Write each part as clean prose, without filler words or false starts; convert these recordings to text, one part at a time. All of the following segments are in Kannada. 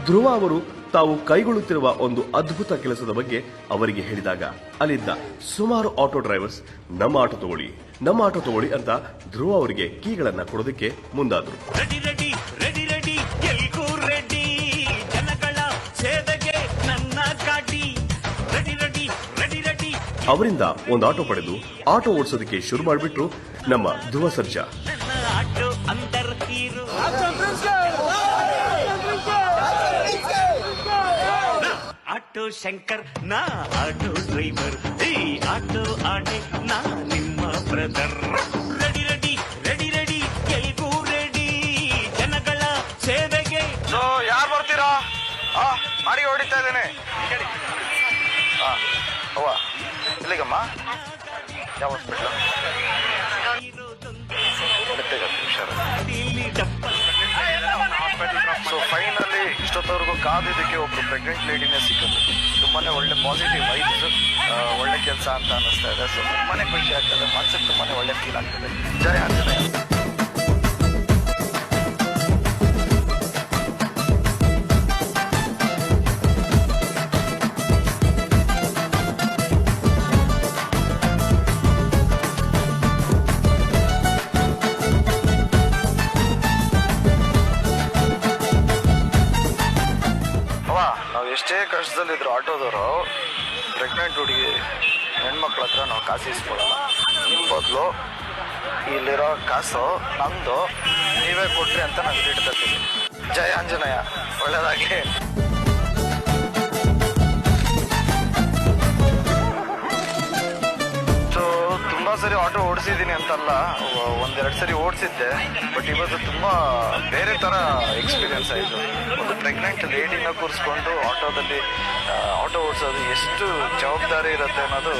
ಧ್ರುವ ಅವರು ತಾವು ಕೈಗೊಳ್ಳುತ್ತಿರುವ ಒಂದು ಅದ್ಭುತ ಕೆಲಸದ ಬಗ್ಗೆ ಅವರಿಗೆ ಹೇಳಿದಾಗ ಅಲ್ಲಿದ್ದ ಸುಮಾರು ಆಟೋ ಡ್ರೈವರ್ಸ್ ನಮ್ಮ ಆಟೋ ತಗೊಳ್ಳಿ ಅಂತ ಧ್ರುವ ಅವರಿಗೆ ಕೀಗಳನ್ನ ಕೊಡೋದಕ್ಕೆ ಮುಂದಾದ್ರು. ಅವರಿಂದ ಒಂದು ಆಟೋ ಪಡೆದು ಆಟೋ ಓಡಿಸೋದಕ್ಕೆ ಶುರು ಮಾಡಿಬಿಟ್ರು ನಮ್ಮ ಧ್ರುವ ಸರ್ಜಾ. ಆಟೋ ಶಂಕರ್ ನಾ ಆಟೋ ಡ್ರೈವರ್, ಈ ಆಟೋ ಆಟೆ ನಾ ನಿಮ್ಮ ಬ್ರದರ್. ರೆಡಿ ಎಲ್ಗೂ ರೆಡಿ ಜನಗಳ ಸೇವೆಗೆ. ಸೊ ಯಾರು ಬರ್ತೀರಾ? ಬಾಡಿಗೆ ಹೊಡಿತಾ ಇದ್ದೇನೆ. ಅವ್ವ ಇಲ್ಲಿಗಮ್ಮ, ಯಾವ ಹಾಸ್ಪಿಟ್ಲ? ಸೊ ಫೈನಲಿ ಇಷ್ಟೊತ್ತವರೆಗೂ ಕಾದಿದ್ದಕ್ಕೆ ಒಬ್ರು ಪ್ರೆಗ್ನೆಂಟ್ ಲೇಡಿನೇ ಸಿಕ್ಕಿದ್ರು. ತುಂಬಾನೇ ಒಳ್ಳೆ ಪಾಸಿಟಿವ್ ವೈಬ್ಸ್, ಒಳ್ಳೆ ಕೆಲಸ ಅಂತ ಅನಿಸ್ತಾ ಇದೆ. ಸೊ ತುಂಬಾನೇ ಖುಷಿ ಆಗ್ತದೆ, ಮನಸ್ಸಿಗೆ ತುಂಬಾನೇ ಒಳ್ಳೆ ಫೀಲ್ ಆಗ್ತದೆ. ಜಯ ಆಂಜನೇಯ. ಎಷ್ಟೇ ಕಷ್ಟದಲ್ಲಿದ್ರು ಆಟೋದವರು ಪ್ರೆಗ್ನೆಂಟ್ ಹುಡುಗಿ ಹೆಣ್ಮಕ್ಳ ಹತ್ರ ನಾವು ಕಾಸು ಇಸ್ಕೊಳ್ಳಲ್ಲ. ನಿಮ್ಮ ಬದಲು ಇಲ್ಲಿರೋ ಕಾಸು ನಮ್ಮದು, ನೀವೇ ಕೊಟ್ರಿ ಅಂತ ನಾನು ಇಟ್ಕೊತೀನಿ. ಜಯ ಆಂಜನೇಯ, ಒಳ್ಳೆಯದಾಗಲಿ. ಸೊ ತುಂಬ ಸರಿ ಆಟೋ ಓಡಿಸಿದ್ದೀನಿ ಅಂತಲ್ಲ, ಒಂದೆರಡು ಸರಿ ಓಡಿಸಿದ್ದೆ. ಬಟ್ ಇವತ್ತು ತುಂಬ ಬೇರೆ ಥರ ಎಕ್ಸ್ಪೀರಿಯನ್ಸ್ ಆಯಿತು. ಒಂದು ಪ್ರೆಗ್ನೆಂಟ್ ಲೇಡಿನ ಕೂರಿಸ್ಕೊಂಡು ಆಟೋದಲ್ಲಿ ಆಟೋ ಓಡಿಸೋದು ಎಷ್ಟು ಜವಾಬ್ದಾರಿ ಇರುತ್ತೆ ಅನ್ನೋದು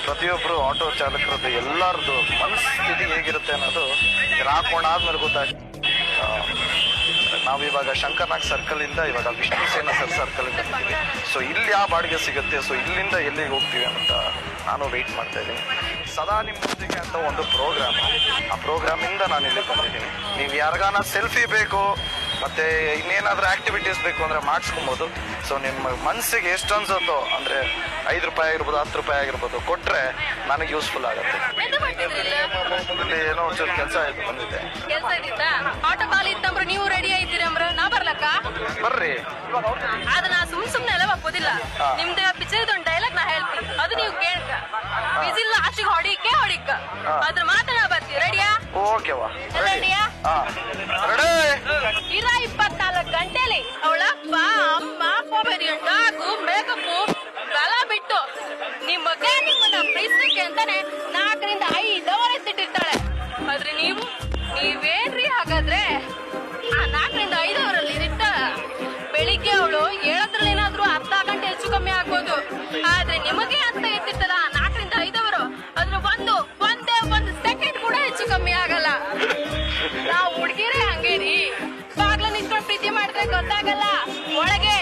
ಪ್ರತಿಯೊಬ್ಬರು ಆಟೋ ಚಾಲಕರದ್ದು ಎಲ್ಲರದ್ದು ಮನಸ್ಥಿತಿ ಹೇಗಿರುತ್ತೆ ಅನ್ನೋದು ಹಾಕೊಂಡಾದ್ಮೇಲೆ ಗೊತ್ತಾಯ್ತು. ನಾವಿವಾಗ ಶಂಕರ್ನಾಗ್ ಸರ್ಕಲಿಂದ ಇವಾಗ ವಿಷ್ಣು ಸೇನಾ ಸರ್ಕಲ್ಗೆ ಬಂದಿದ್ದೀವಿ. ಸೊ ಇಲ್ಲಿ ಯಾವ ಬಾಡಿಗೆ ಸಿಗುತ್ತೆ, ಸೊ ಇಲ್ಲಿಂದ ಎಲ್ಲಿಗೆ ಹೋಗ್ತೀವಿ ಅಂತ ನಾನು ವೆಯ್ಟ್ ಮಾಡ್ತಾ ಇದ್ದೀನಿ. ಸದಾ ನಿಮ್ಮೊಂದಿಗೆ ಅಂತ ಒಂದು ಪ್ರೋಗ್ರಾಮ್, ಆ ಪ್ರೋಗ್ರಾಮಿಂದ ನಾನು ಇಲ್ಲಿ ಬಂದಿದ್ದೀನಿ. ನೀವು ಯಾರಿಗಾನ ಸೆಲ್ಫಿ ಬೇಕು ಮತ್ತು ಇನ್ನೇನಾದರೂ ಆ್ಯಕ್ಟಿವಿಟೀಸ್ ಬೇಕು ಅಂದರೆ ಮಾಡಿಸ್ಕೊಬೋದು. ಸೊ ನಿಮ್ಮ ಮನಸ್ಸಿಗೆ ಎಷ್ಟು ಅನ್ಸುತ್ತೋ, ಅಂದರೆ 5 ರೂಪಾಯಿ ಆಗಿರ್ಬೋದು, 10 ರೂಪಾಯಿ ಆಗಿರ್ಬೋದು ಕೊಟ್ಟರೆ ನನಗೆ ಯೂಸ್ಫುಲ್ ಆಗುತ್ತೆ. ಇಲ್ಲಿ ಏನೋ ಒಂಚೂರು ಕೆಲಸ ಆಯ್ತು, ಬಂದಿದ್ದೆ. ನೀವು ರೆಡಿ ಆಯ್ತೀರಿ ಅಂಬ್ರ ನಾ ಬರ್ಲಕ್ಕ? ಬರ್ರಿ. ಅದ ನಾ ಸುಮ್ನೆ ಎಲ್ಲ ಒಪ್ಪೋದಿಲ್ಲ. ನಿಮ್ದು ಪಿಕ್ಚರ್ ಒಂದು ಡೈಲಾಗ್ ನಾ ಹೇಳ್ತೀನಿ, ಅದು ನೀವು ಕೇಳ್ಕ. ಬಿಸಿಲ್ ಆಚೆಗೆ ಹೊಡಿಕ ಅದ್ರ ಮಾತ್ರ ನಾ ಬರ್ತೀವಿ. ರೆಡಿಯಾ? ಓಕೆವಾ. ರೆಡಿಯಾ? ರೆಡಿ. 24 ಗಂಟೆಲಿ ಅವಳಪ್ಪ ಅಮ್ಮ ಡಾಗು ಮೇಕಪ್ಪು ಎಲ್ಲ ಬಿಟ್ಟು ನಿಮ್ಮಕ್ಕೆ ನಿಮ್ಮನ್ನ ಪ್ರೀತಿಸಕ್ಕೆ ಅಂತಾನೆ 4 ರಿಂದ 5 ಅವರ್ ಎತ್ತಿಟ್ಟಿರ್ತಾಳೆ. ಆದ್ರೆ ನೀವೇನ್ರಿ ಹಾಗಾದ್ರೆ ಆ 4 ರಿಂದ 5 ಅವರಲ್ಲಿ ಇಟ್ಟ ಬೆಳಿಗ್ಗೆ ಅವಳು ಹೇಳೋದ್ರಲ್ಲಿ ಏನಾದ್ರೂ ಅರ್ಧ ಗಂಟೆ ಹೆಚ್ಚು ಕಮ್ಮಿ ಆಗ್ಬೋದು. ಆದ್ರೆ ನಿಮಗೆ ಅಂತ ಎತ್ತಿರ್ತದ 4 ರಿಂದ 5 ಅವರು, ಅದ್ರ ಒಂದೇ ಒಂದು ಸೆಕೆಂಡ್ ಕೂಡ ಹೆಚ್ಚು ಕಮ್ಮಿ ಆಗಲ್ಲ. ನಾವು ಹುಡುಗಿರೇ ಹಂಗೇರಿ, ಬಾಗ್ಲ ನಿಂತ್ಕೊಂಡು ಪ್ರೀತಿ ಮಾಡಿದ್ರೆ ಗೊತ್ತಾಗಲ್ಲ, ಒಳಗೆ